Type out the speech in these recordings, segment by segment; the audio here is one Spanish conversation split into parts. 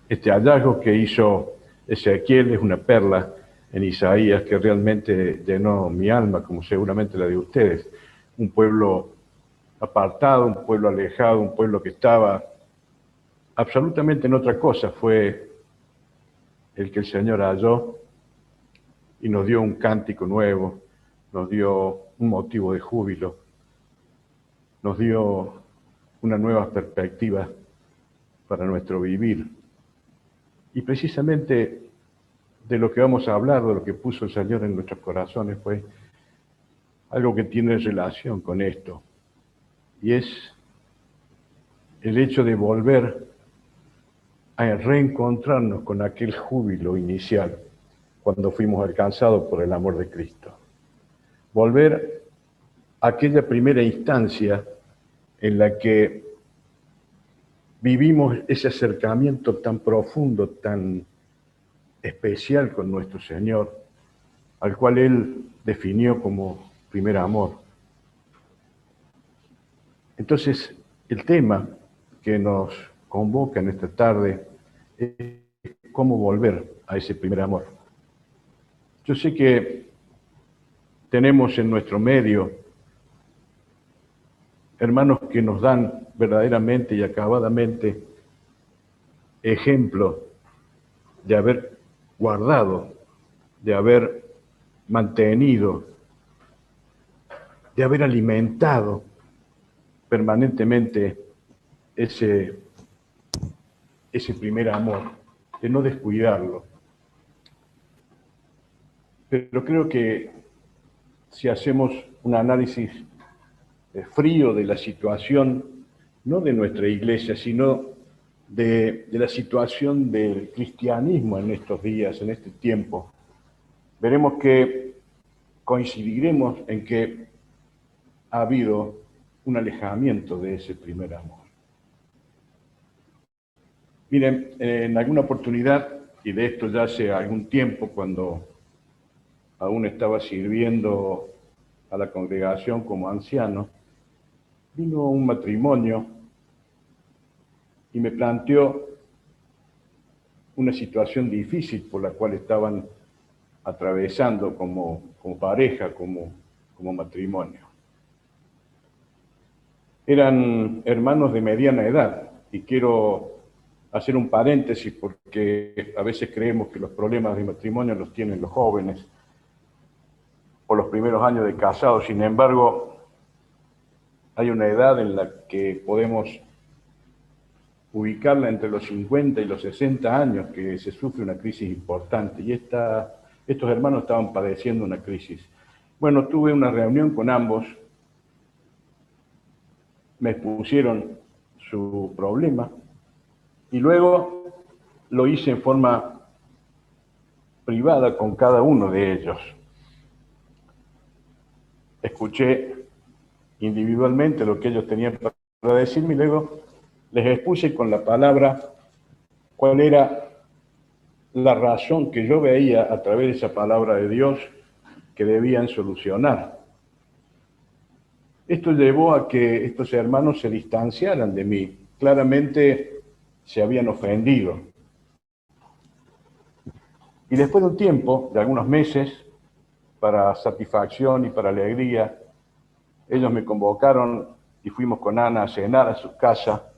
Este hallazgo que hizo Ezequiel es una perla en Isaías que realmente llenó mi alma, como seguramente la de ustedes. Un pueblo apartado, un pueblo alejado, un pueblo que estaba absolutamente en otra cosa, fue el que el Señor halló y nos dio un cántico nuevo, nos dio un motivo de júbilo, nos dio una nueva perspectiva para nuestro vivir. Y precisamente de lo que vamos a hablar, de lo que puso el Señor en nuestros corazones, fue algo que tiene relación con esto, y es el hecho de volver a reencontrarnos con aquel júbilo inicial cuando fuimos alcanzados por el amor de Cristo. Volver a aquella primera instancia en la que vivimos ese acercamiento tan profundo, tan especial con nuestro Señor, al cual Él definió como primer amor. Entonces, el tema que nos convoca en esta tarde es cómo volver a ese primer amor. Yo sé que tenemos en nuestro medio hermanos que nos dan verdaderamente y acabadamente ejemplo de haber guardado, de haber mantenido, de haber alimentado permanentemente ese primer amor, de no descuidarlo. Pero creo que si hacemos un análisis frío de la situación, no de nuestra iglesia, sino de la situación del cristianismo en estos días, en este tiempo, veremos que coincidiremos en que ha habido un alejamiento de ese primer amor. Miren, en alguna oportunidad, y de esto ya hace algún tiempo, cuando aún estaba sirviendo a la congregación como anciano, vino un matrimonio y me planteó una situación difícil por la cual estaban atravesando como pareja, como matrimonio. Eran hermanos de mediana edad, y quiero hacer un paréntesis porque a veces creemos que los problemas de matrimonio los tienen los jóvenes o los primeros años de casados. Sin embargo, hay una edad en la que podemos ubicarla entre los 50 y los 60 años que se sufre una crisis importante, y estos hermanos estaban padeciendo una crisis. Bueno, tuve una reunión con ambos, me expusieron su problema y luego lo hice en forma privada con cada uno de ellos. Escuché individualmente lo que ellos tenían para decirme y luego les expuse con la palabra cuál era la razón que yo veía a través de esa palabra de Dios que debían solucionar. Esto llevó a que estos hermanos se distanciaran de mí. Claramente se habían ofendido. Y después de un tiempo, de algunos meses, para satisfacción y para alegría, ellos me convocaron y fuimos con Ana a cenar a su casa.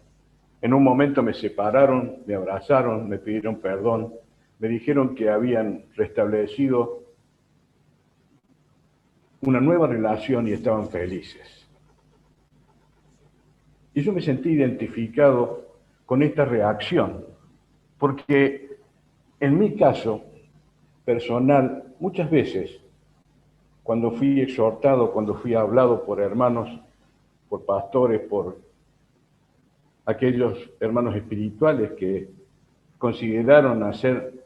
En un momento me separaron, me abrazaron, me pidieron perdón, me dijeron que habían restablecido una nueva relación y estaban felices. Y yo me sentí identificado con esta reacción, porque en mi caso personal, muchas veces, cuando fui exhortado, cuando fui hablado por hermanos, por pastores, por aquellos hermanos espirituales que consideraron hacer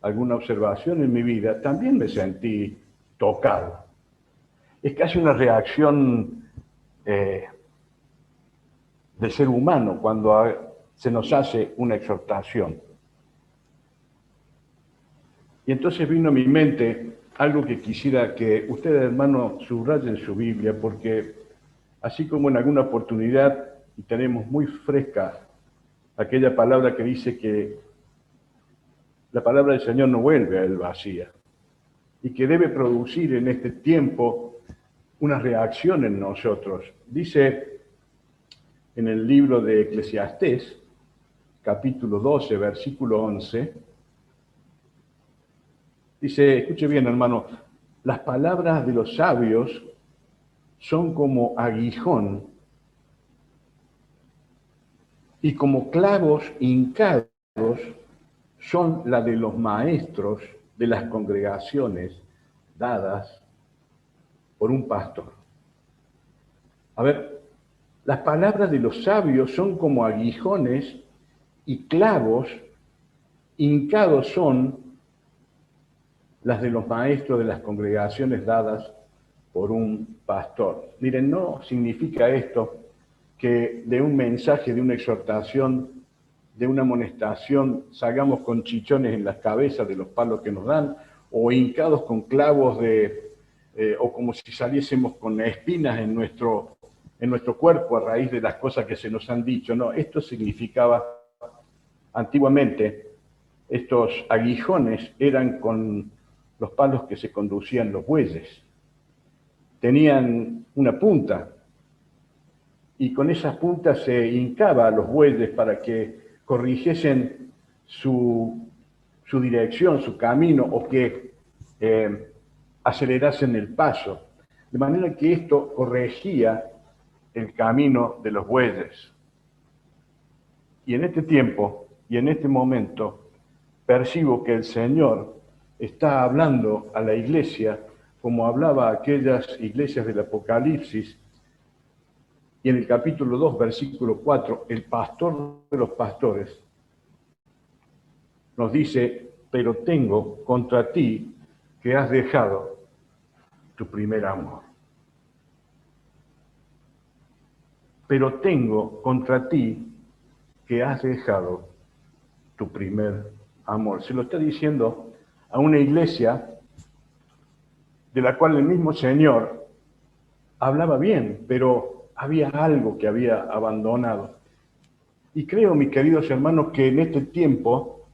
alguna observación en mi vida, también me sentí tocado. Es casi una reacción del ser humano cuando se nos hace una exhortación. Y entonces vino a mi mente algo que quisiera que ustedes, hermanos, subrayen en su Biblia, porque así como en alguna oportunidad, y tenemos muy fresca aquella palabra que dice que la palabra del Señor no vuelve a él vacía y que debe producir en este tiempo una reacción en nosotros. Dice en el libro de Eclesiastés, capítulo 12, versículo 11, dice, escuche bien, hermano, las palabras de los sabios son como aguijón y como clavos hincados son la de los maestros de las congregaciones dadas por un pastor. A ver, las palabras de los sabios son como aguijones y clavos hincados son las de los maestros de las congregaciones dadas por un pastor. Miren, no significa esto que de un mensaje, de una exhortación, de una amonestación, salgamos con chichones en las cabezas de los palos que nos dan, o hincados con clavos o como si saliésemos con espinas en nuestro cuerpo a raíz de las cosas que se nos han dicho. No, esto significaba, antiguamente, estos aguijones eran con los palos que se conducían los bueyes. Tenían una punta, y con esas puntas se hincaba a los bueyes para que corrigiesen su dirección, su camino, o que acelerasen el paso. De manera que esto corregía el camino de los bueyes. Y en este tiempo y en este momento percibo que el Señor está hablando a la iglesia como hablaba a aquellas iglesias del Apocalipsis. Y en el capítulo 2, versículo 4, el pastor de los pastores nos dice, pero tengo contra ti que has dejado tu primer amor. Pero tengo contra ti que has dejado tu primer amor. Se lo está diciendo a una iglesia de la cual el mismo Señor hablaba bien, pero había algo que había abandonado. Y creo, mis queridos hermanos, que en este tiempo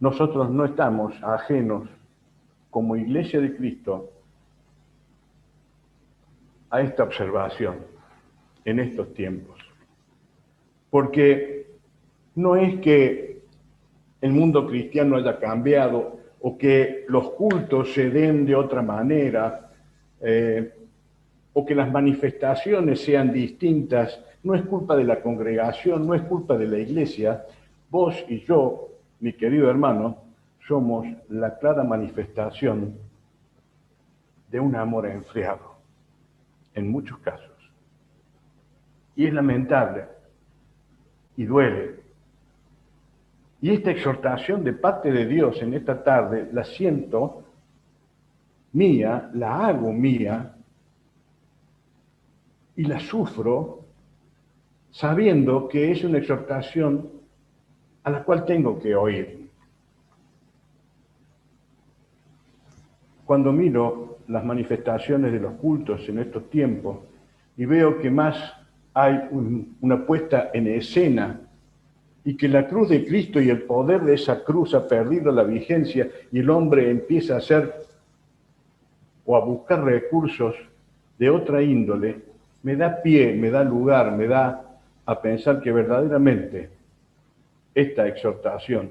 nosotros no estamos ajenos, como Iglesia de Cristo, a esta observación en estos tiempos. Porque no es que el mundo cristiano haya cambiado o que los cultos se den de otra manera o que las manifestaciones sean distintas. No es culpa de la congregación, no es culpa de la iglesia. Vos y yo, mi querido hermano, somos la clara manifestación de un amor enfriado, en muchos casos. Y es lamentable y duele. Y esta exhortación de parte de Dios en esta tarde la siento mía, la hago mía y la sufro sabiendo que es una exhortación a la cual tengo que oír. Cuando miro las manifestaciones de los cultos en estos tiempos y veo que más hay una puesta en escena y que la cruz de Cristo y el poder de esa cruz ha perdido la vigencia y el hombre empieza a hacer o a buscar recursos de otra índole, me da pie, me da lugar, me da a pensar que verdaderamente esta exhortación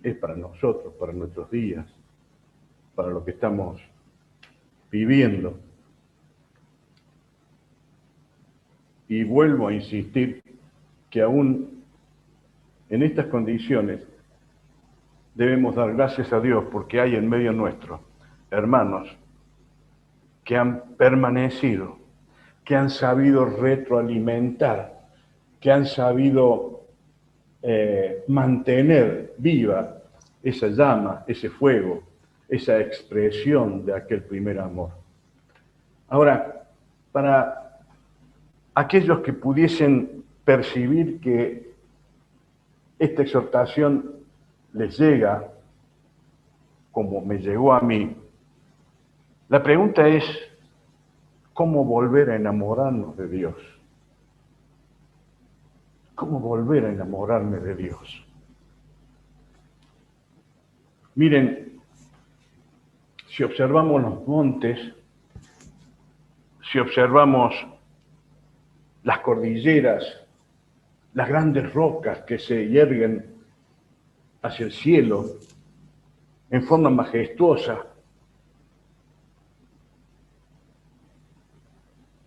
es para nosotros, para nuestros días, para lo que estamos viviendo. Y vuelvo a insistir que aún en estas condiciones debemos dar gracias a Dios porque hay en medio nuestro hermanos que han permanecido, que han sabido retroalimentar, que han sabido mantener viva esa llama, ese fuego, esa expresión de aquel primer amor. Ahora, para aquellos que pudiesen percibir que esta exhortación les llega como me llegó a mí, la pregunta es, ¿cómo volver a enamorarnos de Dios? ¿Cómo volver a enamorarme de Dios? Miren, si observamos los montes, si observamos las cordilleras, las grandes rocas que se yerguen hacia el cielo en forma majestuosa,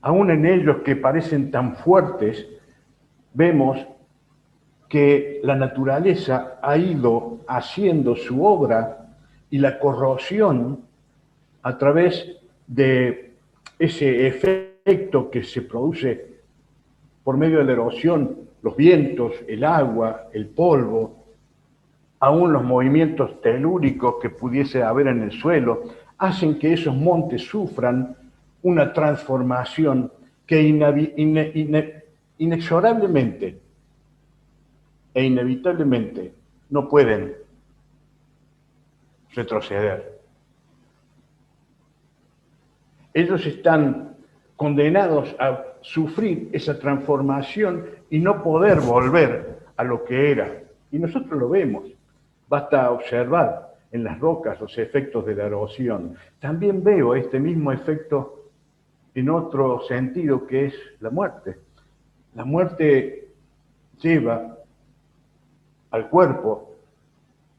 aún en ellos que parecen tan fuertes, vemos que la naturaleza ha ido haciendo su obra y la corrosión a través de ese efecto que se produce por medio de la erosión, los vientos, el agua, el polvo, aún los movimientos telúricos que pudiese haber en el suelo, hacen que esos montes sufran una transformación que inexorablemente e inevitablemente no pueden retroceder. Ellos están condenados a sufrir esa transformación y no poder volver a lo que era. Y nosotros lo vemos. Basta observar en las rocas los efectos de la erosión. También veo este mismo efecto en otro sentido, que es la muerte. La muerte lleva al cuerpo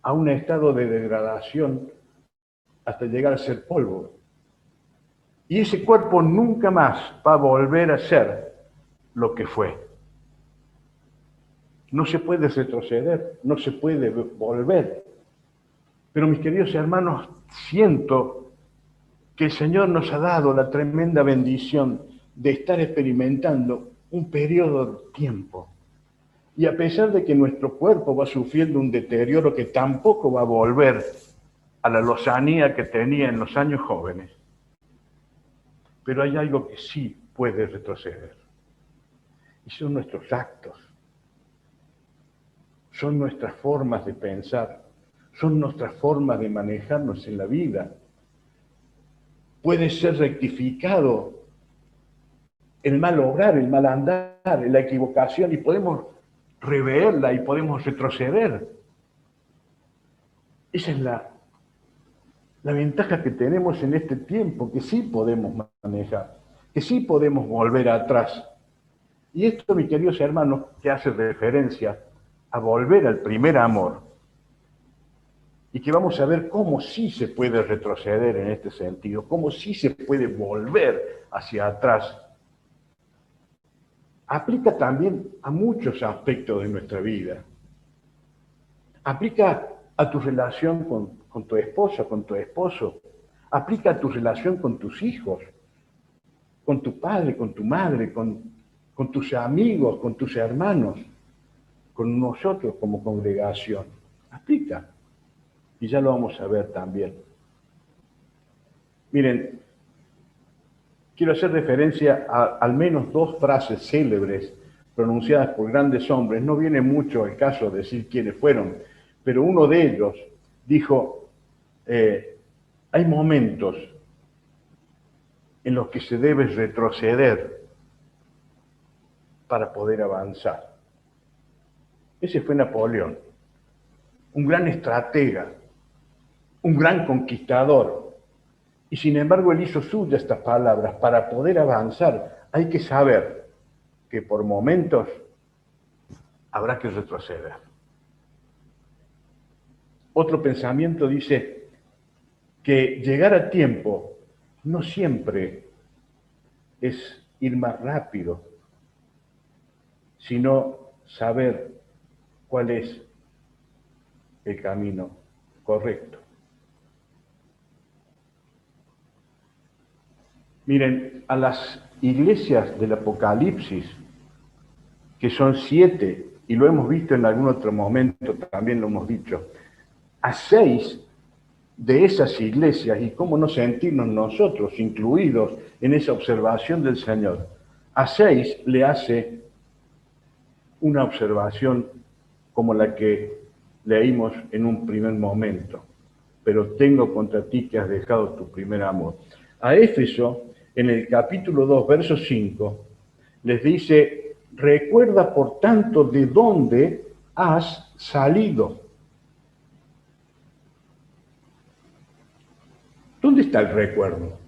a un estado de degradación hasta llegar a ser polvo. Y ese cuerpo nunca más va a volver a ser lo que fue. No se puede retroceder, no se puede volver. Pero mis queridos hermanos, siento que el Señor nos ha dado la tremenda bendición de estar experimentando un periodo de tiempo. Y a pesar de que nuestro cuerpo va sufriendo un deterioro que tampoco va a volver a la lozanía que tenía en los años jóvenes, pero hay algo que sí puede retroceder. Y son nuestros actos, son nuestras formas de pensar, son nuestras formas de manejarnos en la vida. Puede ser rectificado el mal obrar, el mal andar, la equivocación, y podemos reverla y podemos retroceder. Esa es la ventaja que tenemos en este tiempo, que sí podemos manejar, que sí podemos volver atrás. Y esto, mis queridos hermanos, que hace referencia a volver al primer amor, y que vamos a ver cómo sí se puede retroceder en este sentido, cómo sí se puede volver hacia atrás. Aplica también a muchos aspectos de nuestra vida. Aplica a tu relación con tu esposa, con tu esposo. Aplica a tu relación con tus hijos, con tu padre, con tu madre, con tus amigos, con tus hermanos, con nosotros como congregación. Aplica. Y ya lo vamos a ver también. Miren, quiero hacer referencia a al menos dos frases célebres pronunciadas por grandes hombres. No viene mucho el caso de decir quiénes fueron, pero uno de ellos dijo, hay momentos en los que se debe retroceder para poder avanzar. Ese fue Napoleón, un gran estratega, un gran conquistador. Y sin embargo él hizo suyas estas palabras: para poder avanzar hay que saber que por momentos habrá que retroceder. Otro pensamiento dice que llegar a tiempo no siempre es ir más rápido, sino saber cuál es el camino correcto. Miren, a las iglesias del Apocalipsis, que son 7, y lo hemos visto en algún otro momento, también lo hemos dicho, a 6 de esas iglesias, y cómo no sentirnos nosotros incluidos en esa observación del Señor, a 6 le hace una observación como la que leímos en un primer momento: pero tengo contra ti que has dejado tu primer amor. A Éfeso, en el capítulo 2, verso 5, les dice: recuerda por tanto de dónde has salido. ¿Dónde está el recuerdo?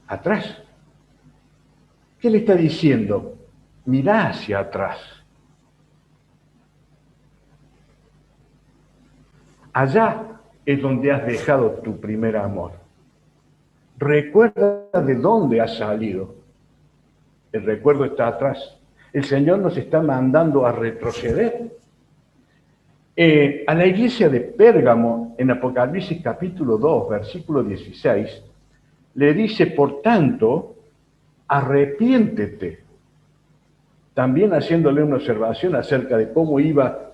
Atrás. ¿Qué le está diciendo? Mirá hacia atrás. Allá es donde has dejado tu primer amor. Recuerda de dónde has salido. El recuerdo está atrás. El Señor nos está mandando a retroceder. A la iglesia de Pérgamo, en Apocalipsis capítulo 2, versículo 16, le dice, por tanto, arrepiéntete. También haciéndole una observación acerca de cómo iba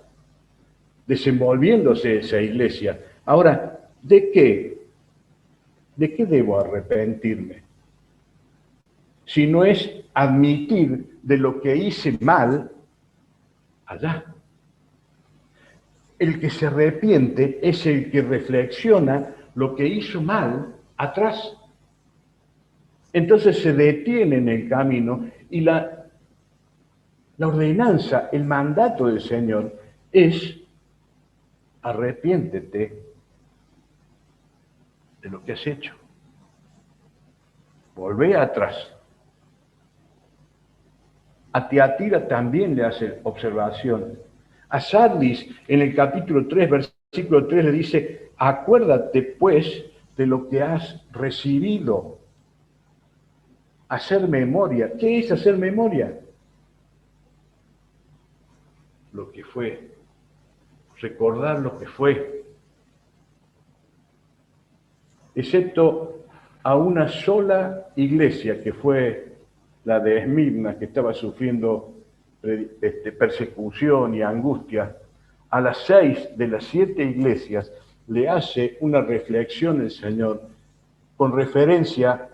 desenvolviéndose esa iglesia. Ahora, ¿de qué? ¿De qué debo arrepentirme? Si no es admitir de lo que hice mal allá. El que se arrepiente es el que reflexiona lo que hizo mal atrás. Entonces se detiene en el camino y la ordenanza, el mandato del Señor es arrepiéntete de lo que has hecho. Volvé atrás. A Tiatira también le hace observación. A Sardis, en el capítulo 3, versículo 3, le dice, acuérdate pues de lo que has recibido. Hacer memoria. ¿Qué es hacer memoria? Lo que fue. Recordar lo que fue. Excepto a una sola iglesia, que fue la de Esmirna, que estaba sufriendo persecución y angustia. A las 6 de las 7 iglesias le hace una reflexión el Señor con referencia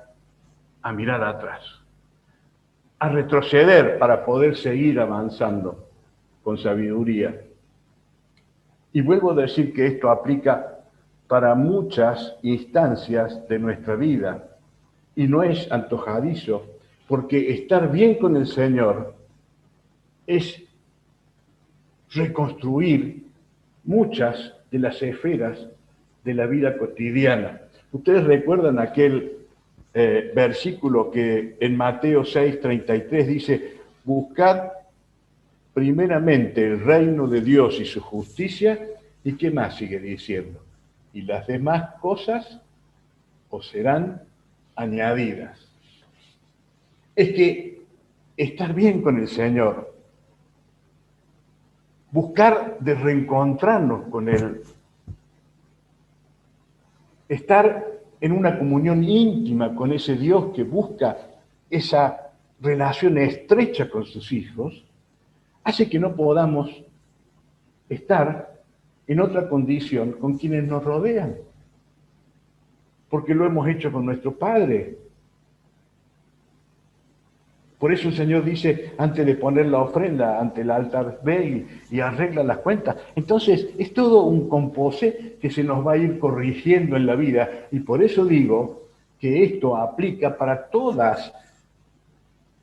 a mirar atrás, a retroceder para poder seguir avanzando con sabiduría. Y vuelvo a decir que esto aplica para muchas instancias de nuestra vida y no es antojadizo, porque estar bien con el Señor es reconstruir muchas de las esferas de la vida cotidiana. Ustedes recuerdan aquel versículo que en Mateo 6:33 dice, buscad primeramente el reino de Dios y su justicia, ¿y qué más sigue diciendo? Y las demás cosas os serán añadidas. Es que estar bien con el Señor, buscar de reencontrarnos con Él, estar en una comunión íntima con ese Dios que busca esa relación estrecha con sus hijos, hace que no podamos estar en otra condición con quienes nos rodean, porque lo hemos hecho con nuestro Padre. Por eso el Señor dice, antes de poner la ofrenda ante el altar, ve y arregla las cuentas. Entonces, es todo un composé que se nos va a ir corrigiendo en la vida. Y por eso digo que esto aplica para todas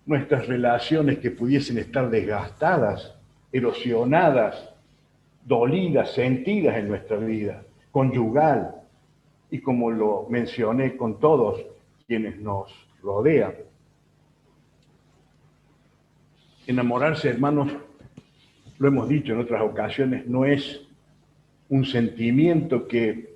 nuestras relaciones que pudiesen estar desgastadas, erosionadas, dolidas, sentidas en nuestra vida, conyugal, y como lo mencioné, con todos quienes nos rodean. Enamorarse, hermanos, lo hemos dicho en otras ocasiones, no es un sentimiento que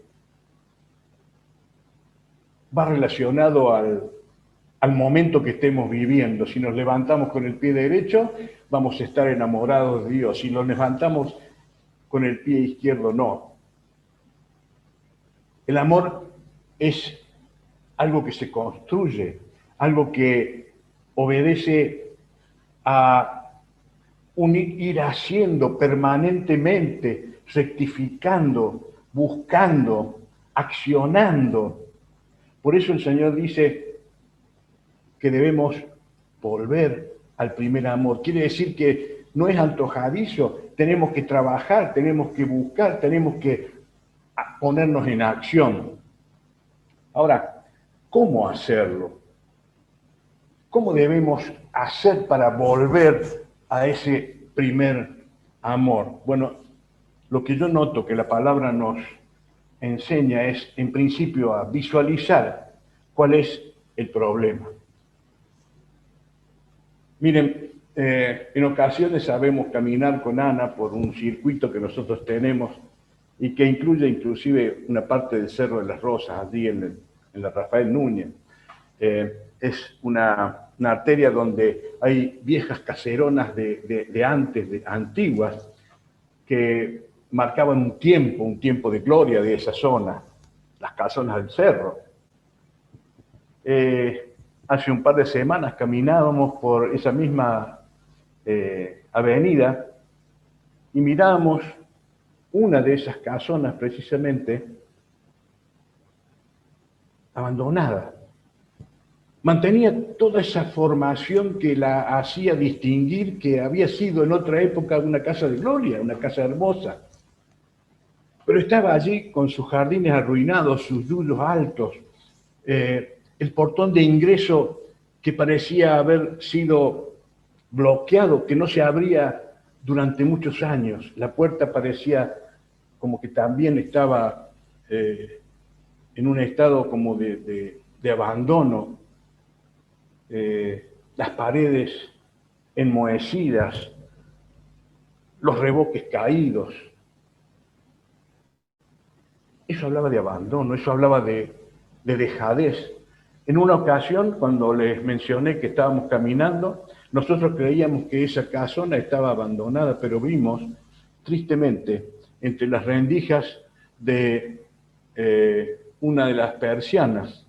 va relacionado al momento que estemos viviendo. Si nos levantamos con el pie derecho, vamos a estar enamorados de Dios. Si nos levantamos con el pie izquierdo, no. El amor es algo que se construye, algo que obedece a un ir haciendo permanentemente, rectificando, buscando, accionando. Por eso el Señor dice que debemos volver al primer amor. Quiere decir que no es antojadizo, tenemos que trabajar, tenemos que buscar, tenemos que ponernos en acción. Ahora, ¿cómo hacerlo? ¿Cómo debemos hacer para volver a ese primer amor? Bueno, lo que yo noto que la palabra nos enseña es, en principio, a visualizar cuál es el problema. Miren, en ocasiones sabemos caminar con Ana por un circuito que nosotros tenemos y que incluye inclusive una parte del Cerro de las Rosas, allí en la Rafael Núñez. Es una arteria donde hay viejas caseronas de antes, de antiguas, que marcaban un tiempo de gloria de esa zona, las casonas del cerro. Hace un par de semanas caminábamos por esa misma avenida y mirábamos una de esas casonas precisamente abandonada. Mantenía toda esa formación que la hacía distinguir que había sido en otra época una casa de gloria, una casa hermosa. Pero estaba allí con sus jardines arruinados, sus yuyos altos, el portón de ingreso que parecía haber sido bloqueado, que no se abría durante muchos años. La puerta parecía como que también estaba en un estado como de abandono. Las paredes enmohecidas, los revoques caídos. Eso hablaba de abandono, eso hablaba de dejadez. En una ocasión, cuando les mencioné que estábamos caminando, nosotros creíamos que esa casona estaba abandonada, pero vimos, tristemente, entre las rendijas de una de las persianas,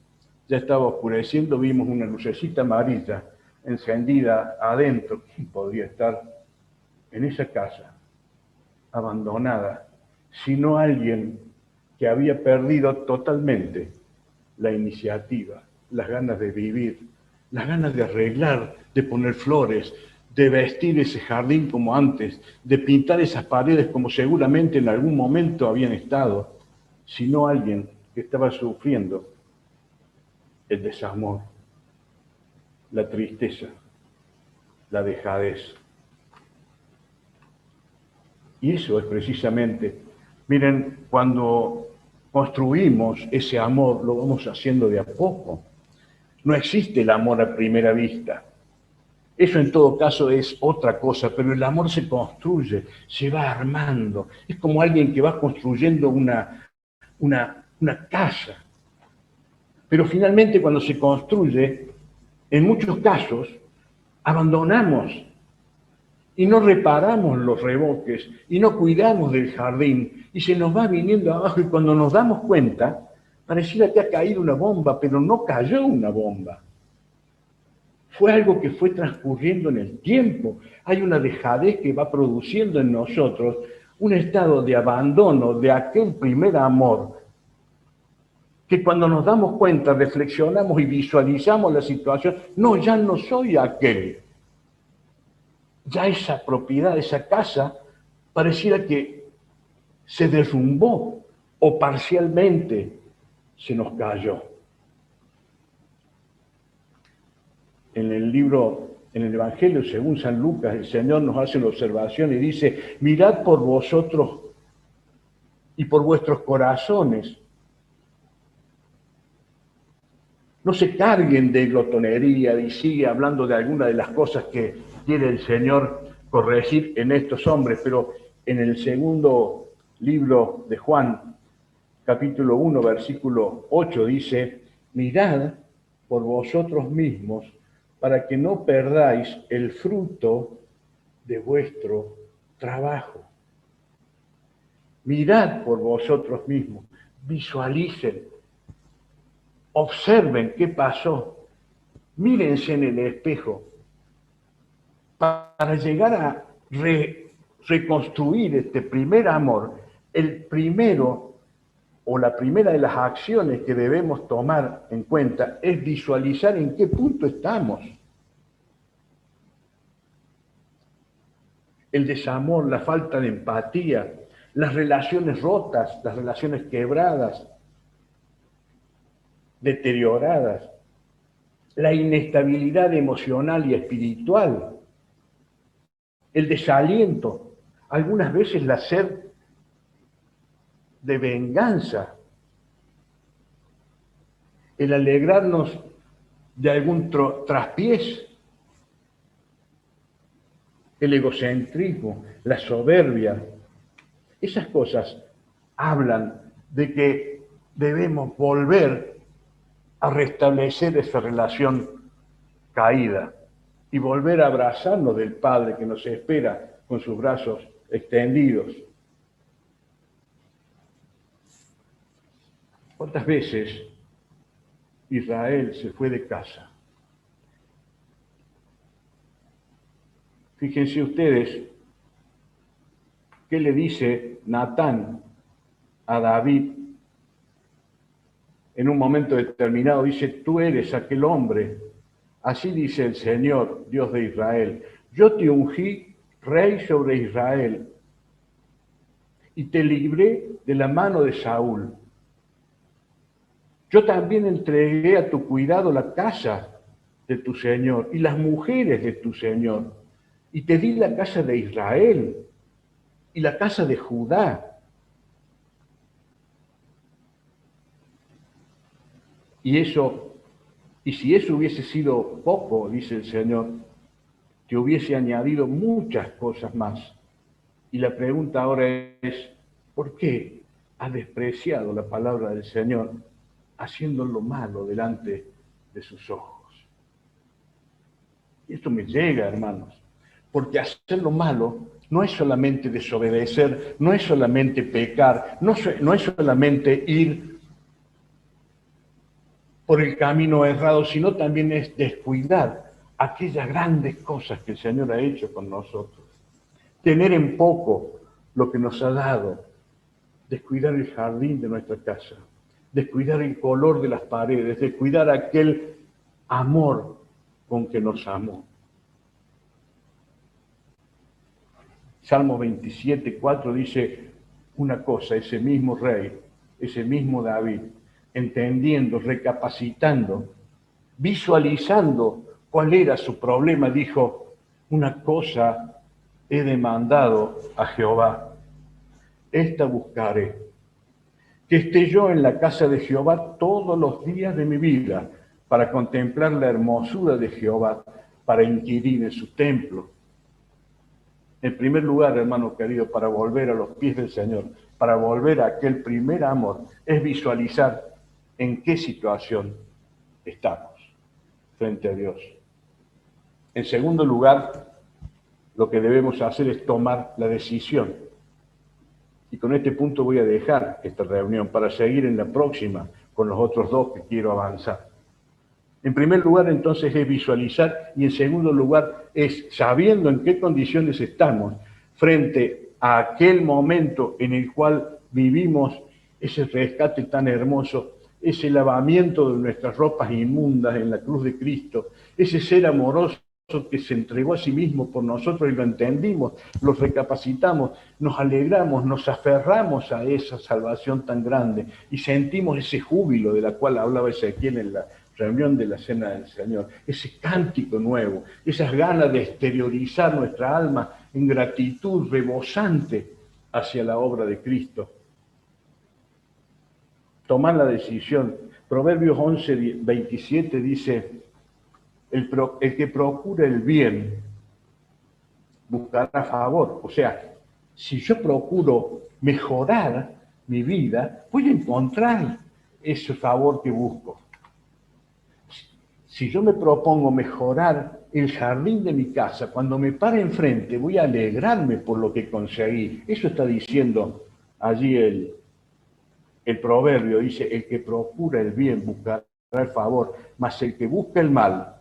ya estaba oscureciendo, vimos una lucecita amarilla encendida adentro. ¿Quién podría estar en esa casa abandonada, sino alguien que había perdido totalmente la iniciativa, las ganas de vivir, las ganas de arreglar, de poner flores, de vestir ese jardín como antes, de pintar esas paredes como seguramente en algún momento habían estado, sino alguien que estaba sufriendo el desamor, la tristeza, la dejadez. Y eso es precisamente, miren, cuando construimos ese amor, lo vamos haciendo de a poco. No existe el amor a primera vista. Eso en todo caso es otra cosa, pero el amor se construye, se va armando. Es como alguien que va construyendo una casa. Pero finalmente cuando se construye, en muchos casos, abandonamos y no reparamos los revoques y no cuidamos del jardín y se nos va viniendo abajo y cuando nos damos cuenta, pareciera que ha caído una bomba, pero no cayó una bomba. Fue algo que fue transcurriendo en el tiempo. Hay una dejadez que va produciendo en nosotros un estado de abandono de aquel primer amor, que cuando nos damos cuenta, reflexionamos y visualizamos la situación, no, ya no soy aquel. Ya esa propiedad, esa casa, pareciera que se derrumbó o parcialmente se nos cayó. En el libro, en el Evangelio según San Lucas, el Señor nos hace la observación y dice, mirad por vosotros y por vuestros corazones. No se carguen de glotonería, y sigue hablando de algunas de las cosas que quiere el Señor corregir en estos hombres, pero en el segundo libro de Juan, capítulo 1, versículo 8, dice, mirad por vosotros mismos para que no perdáis el fruto de vuestro trabajo. Mirad por vosotros mismos, visualicen, observen qué pasó, mírense en el espejo, para llegar a reconstruir este primer amor. El primero o la primera de las acciones que debemos tomar en cuenta es visualizar en qué punto estamos. El desamor, la falta de empatía, las relaciones rotas, las relaciones quebradas, deterioradas, la inestabilidad emocional y espiritual, el desaliento, algunas veces la sed de venganza el alegrarnos de algún traspiés, el egocentrismo, la soberbia. Esas cosas hablan de que debemos volver a restablecer esa relación caída y volver a abrazarnos del Padre que nos espera con sus brazos extendidos. ¿Cuántas veces Israel se fue de casa? Fíjense ustedes qué le dice Natán a David en un momento determinado. Dice, tú eres aquel hombre. Así dice el Señor, Dios de Israel. Yo te ungí rey sobre Israel y te libré de la mano de Saúl. Yo también entregué a tu cuidado la casa de tu Señor y las mujeres de tu Señor. Y te di la casa de Israel y la casa de Judá. Y si eso hubiese sido poco, dice el Señor, te hubiese añadido muchas cosas más. Y la pregunta ahora es, ¿por qué has despreciado la palabra del Señor haciendo lo malo delante de sus ojos? Y esto me llega, hermanos, porque hacer lo malo no es solamente desobedecer, no es solamente pecar, no es solamente ir por el camino errado, sino también es descuidar aquellas grandes cosas que el Señor ha hecho con nosotros. Tener en poco lo que nos ha dado, descuidar el jardín de nuestra casa, descuidar el color de las paredes, descuidar aquel amor con que nos amó. Salmo 27:4 dice una cosa, ese mismo rey, ese mismo David, entendiendo, recapacitando, visualizando cuál era su problema, dijo, una cosa he demandado a Jehová, esta buscaré, que esté yo en la casa de Jehová todos los días de mi vida, para contemplar la hermosura de Jehová, para inquirir en su templo. En primer lugar, hermano querido, para volver a los pies del Señor, para volver a aquel primer amor, es visualizar en qué situación estamos frente a Dios. En segundo lugar, lo que debemos hacer es tomar la decisión. Y con este punto voy a dejar esta reunión para seguir en la próxima con los otros dos que quiero avanzar. En primer lugar, entonces, es visualizar, y en segundo lugar, es sabiendo en qué condiciones estamos frente a aquel momento en el cual vivimos ese rescate tan hermoso, ese lavamiento de nuestras ropas inmundas en la cruz de Cristo, ese ser amoroso que se entregó a sí mismo por nosotros y lo entendimos, lo recapacitamos, nos alegramos, nos aferramos a esa salvación tan grande y sentimos ese júbilo de la cual hablaba Ezequiel en la reunión de la Cena del Señor, ese cántico nuevo, esas ganas de exteriorizar nuestra alma en gratitud rebosante hacia la obra de Cristo. Tomar la decisión. Proverbios 11:27 dice, el que procura el bien buscará favor. O sea, si yo procuro mejorar mi vida, voy a encontrar ese favor que busco. Si yo me propongo mejorar el jardín de mi casa, cuando me pare enfrente voy a alegrarme por lo que conseguí. Eso está diciendo allí el proverbio. Dice, el que procura el bien buscará el favor, mas el que busca el mal,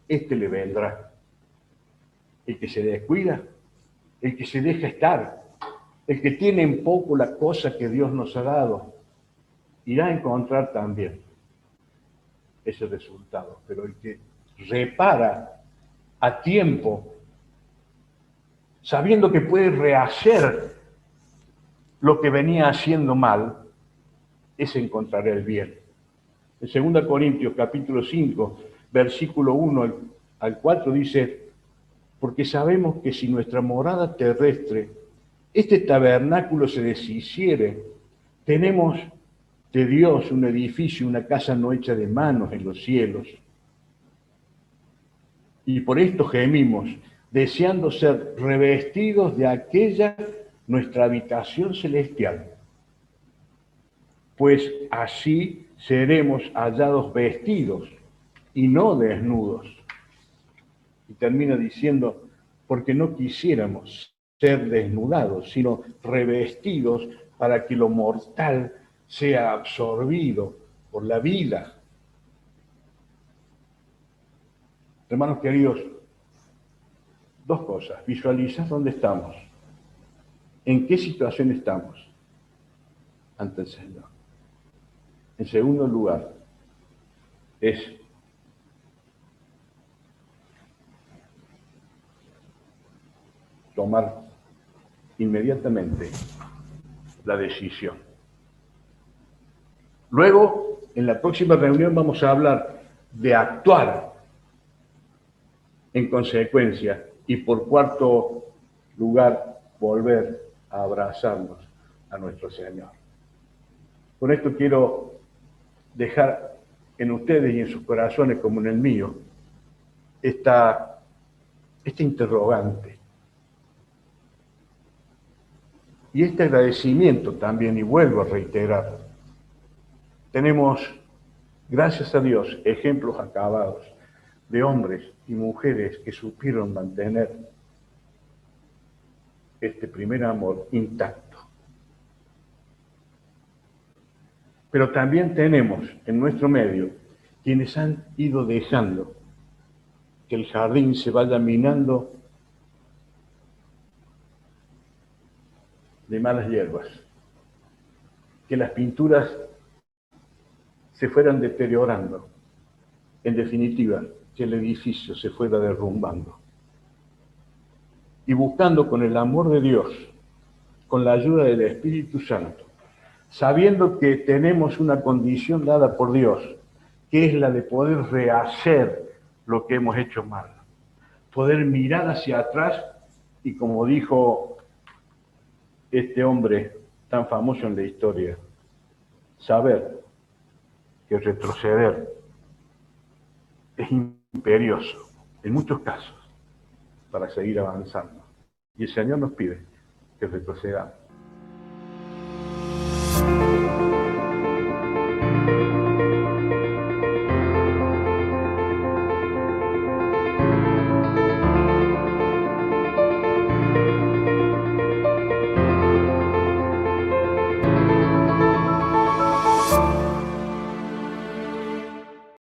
este le vendrá. El que se descuida, el que se deja estar, el que tiene en poco la cosa que Dios nos ha dado, irá a encontrar también ese resultado. Pero el que repara a tiempo, sabiendo que puede rehacer lo que venía haciendo mal, ese encontrará el bien. En 2 Corintios capítulo 5, versículo 1 al 4 dice, porque sabemos que si nuestra morada terrestre, este tabernáculo se deshiciere, tenemos de Dios un edificio, una casa no hecha de manos en los cielos. Y por esto gemimos, deseando ser revestidos de aquella nuestra habitación celestial, pues así seremos hallados vestidos y no desnudos. Y termina diciendo, porque no quisiéramos ser desnudados, sino revestidos para que lo mortal sea absorbido por la vida. Hermanos queridos, dos cosas. Visualizar dónde estamos, en qué situación estamos ante el Señor. En segundo lugar, es tomar inmediatamente la decisión. Luego, en la próxima reunión vamos a hablar de actuar en consecuencia y por cuarto lugar, volver a abrazarnos a nuestro Señor. Con esto quiero dejar en ustedes y en sus corazones como en el mío este interrogante y este agradecimiento también, y vuelvo a reiterar. Tenemos, gracias a Dios, ejemplos acabados de hombres y mujeres que supieron mantener este primer amor intacto. Pero también tenemos en nuestro medio quienes han ido dejando que el jardín se vaya minando de malas hierbas, que las pinturas se fueran deteriorando, en definitiva, que el edificio se fuera derrumbando. Y buscando con el amor de Dios, con la ayuda del Espíritu Santo, sabiendo que tenemos una condición dada por Dios, que es la de poder rehacer lo que hemos hecho mal, poder mirar hacia atrás y, como dijo este hombre tan famoso en la historia, saber que retroceder es imperioso en muchos casos para seguir avanzando. Y el Señor nos pide que retrocedamos.